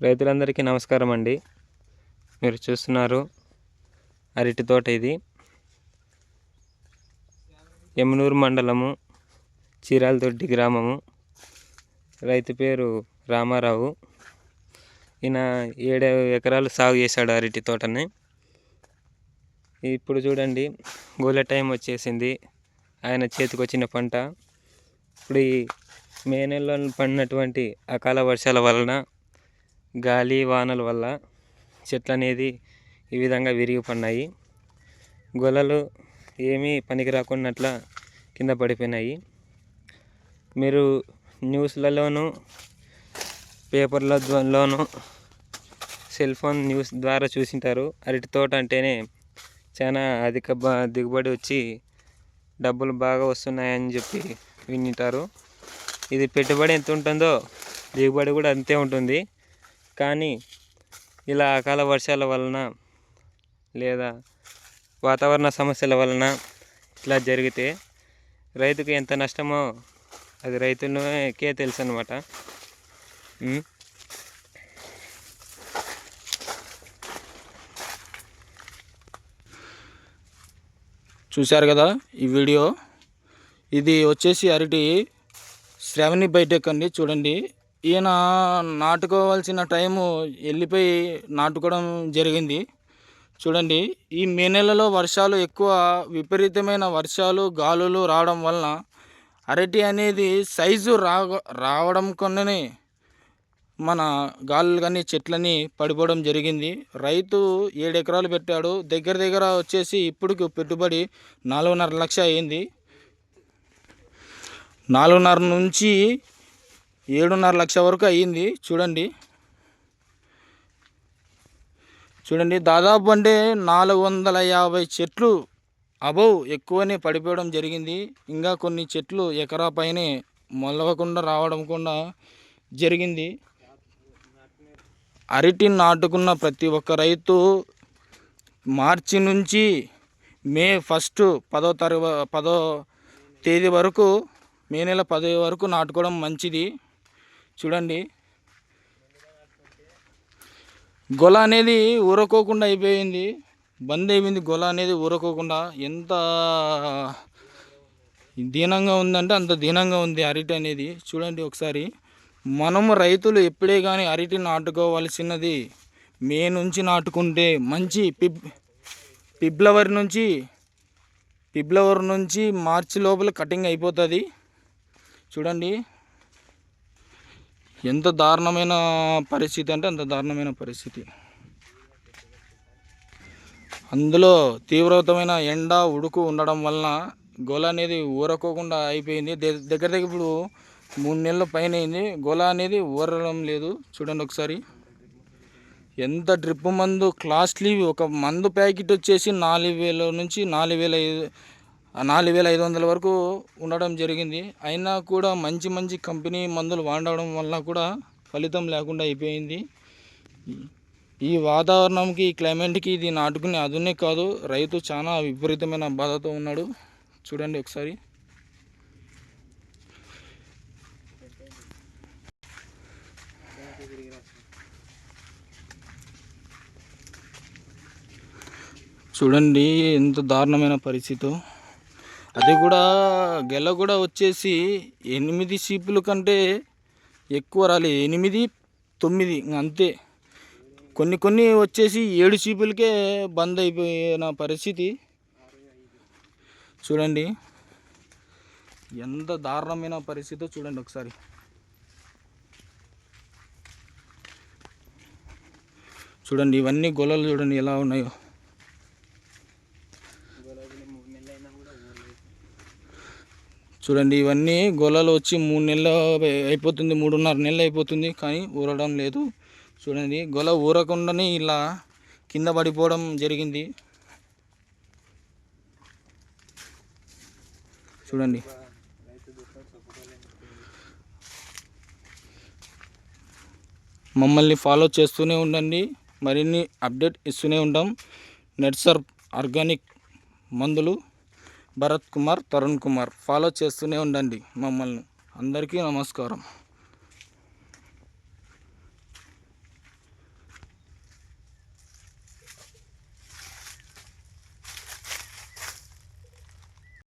రైతులందరికీ నమస్కారం అండి. మీరు చూస్తున్నారు అరటి తోట. ఇది యమునూరు మండలము, చీరాలదొడ్డి గ్రామము. రైతు పేరు రామారావు. ఈయన 7 ఎకరాలు సాగు చేశాడు అరటి తోటని. ఇప్పుడు చూడండి, గోలె టైం వచ్చేసింది. ఆయన చేతికి వచ్చిన పంట ఇప్పుడు ఈ మే నెలలో పడినటువంటి అకాల వర్షాల వలన, గాలి వానల వల్ల చెట్లు అనేది ఈ విధంగా విరిగిపడినాయి. గొలలు ఏమీ పనికి రాకున్నట్ల కింద పడిపోయినాయి. మీరు న్యూస్లలోనూ, పేపర్లలోనూ, సెల్ ఫోన్ న్యూస్ ద్వారా చూసింటారు. అరటి తోట అంటేనే చాలా అధిక దిగుబడి వచ్చి డబ్బులు బాగా వస్తున్నాయని చెప్పి వింటారు. ఇది పెట్టుబడి ఎంత ఉంటుందో దిగుబడి కూడా అంతే ఉంటుంది. కానీ ఇలా అకాల వర్షాల వలన లేదా వాతావరణ సమస్యల వలన ఇట్లా జరిగితే రైతుకు ఎంత నష్టమో అది రైతులకే తెలుసు అన్నమాట. చూశారు కదా ఈ వీడియో. ఇది వచ్చేసి అరటి శ్రావణి బైటెక్ అండి. చూడండి, ఈయన నాటుకోవాల్సిన టైము వెళ్ళిపోయి నాటుకోవడం జరిగింది. చూడండి, ఈ మే నెలలో వర్షాలు ఎక్కువ, విపరీతమైన వర్షాలు, గాలులు రావడం వలన అరటి అనేది సైజు రావడం కొన్ననే మన గాలులు కానీ చెట్లని పడిపోవడం జరిగింది. రైతు 7 ఎకరాలు పెట్టాడు. దగ్గర వచ్చేసి ఇప్పుడు పెట్టుబడి 4.5 లక్ష అయింది. 4.5 నుంచి 7.5 లక్ష వరకు అయ్యింది. చూడండి, దాదాపు అంటే 450 చెట్లు అబౌవ్ ఎక్కువనే పడిపోవడం జరిగింది. ఇంకా కొన్ని చెట్లు ఎకరా పైనే మొలవకుండా రావడం కూడా జరిగింది. అరటి నాటుకున్న ప్రతి ఒక్క రైతు మార్చి నుంచి మే 10వ తేదీ వరకు, మే నెల 10 వరకు నాటుకోవడం మంచిది. చూడండి, గొల అనేది ఊరకోకుండా అయిపోయింది, బంద్ అయిపోయింది. గొల అనేది ఊరకోకుండా ఎంత దీనంగా ఉందంటే అంత దీనంగా ఉంది అరటి అనేది. చూడండి ఒకసారి, మనము రైతులు ఎప్పుడే కానీ అరటి నాటుకోవాల్సినది మే నుంచి నాటుకుంటే మంచి. ఫిబ్రవరి నుంచి మార్చి లోపల కటింగ్ అయిపోతుంది. చూడండి ఎంత దారుణమైన పరిస్థితి అంటే అంత దారుణమైన పరిస్థితి. అందులో తీవ్రతమైన ఎండ, ఉడుకు ఉండడం వలన గొల అనేది ఊరకోకుండా అయిపోయింది. దగ్గర ఇప్పుడు 3 నెలల పైన అయింది. గొల అనేది ఊరడం లేదు. చూడండి ఒకసారి, ఎంత డ్రిప్ మందు కాస్ట్లీ. ఒక మందు ప్యాకెట్ వచ్చేసి 4,000 నుంచి 4,500 వరకు ఉండడం జరిగింది. అయినా కూడా మంచి కంపెనీ మందులు వాడడం వల్ల కూడా ఫలితం లేకుండా అయిపోయింది. ఈ వాతావరణంకి, ఈ క్లైమేట్కి ఇది నాటుకునే అదునే కాదు, రైతు చాలా విపరీతమైన బాధతో ఉన్నాడు. చూడండి ఒకసారి, చూడండి ఎంత దారుణమైన పరిస్థితి. అది కూడా గెల కూడా వచ్చేసి 8 సీపుల కంటే ఎక్కువ రాలేదు, 8, 9 అంతే. కొన్ని వచ్చేసి 7 సీపులకే బంద్ అయిపోయిన పరిస్థితి. చూడండి ఎంత దారుణమైన పరిస్థితి. చూడండి ఒకసారి, చూడండి ఇవన్నీ గొలలు చూడండి ఎలా ఉన్నాయో. చూడండి, ఇవన్నీ గొలలు వచ్చి 3 నెలలు అయిపోతుంది, 3.5 నెలలు అయిపోతుంది, కానీ ఊరడం లేదు. చూడండి, గొల ఊరకుండానే ఇలా కింద పడిపోవడం జరిగింది. చూడండి, మమ్మల్ని ఫాలో చేస్తూనే ఉండండి, మరిన్ని అప్డేట్ ఇస్తూనే ఉంటాం. నెట్సర్ ఆర్గానిక్ మందులు, భరత్ కుమార్, తరుణ్ కుమార్. ఫాలో చేస్తూనే ఉండండి మమ్మల్ని. అందరికీ నమస్కారం.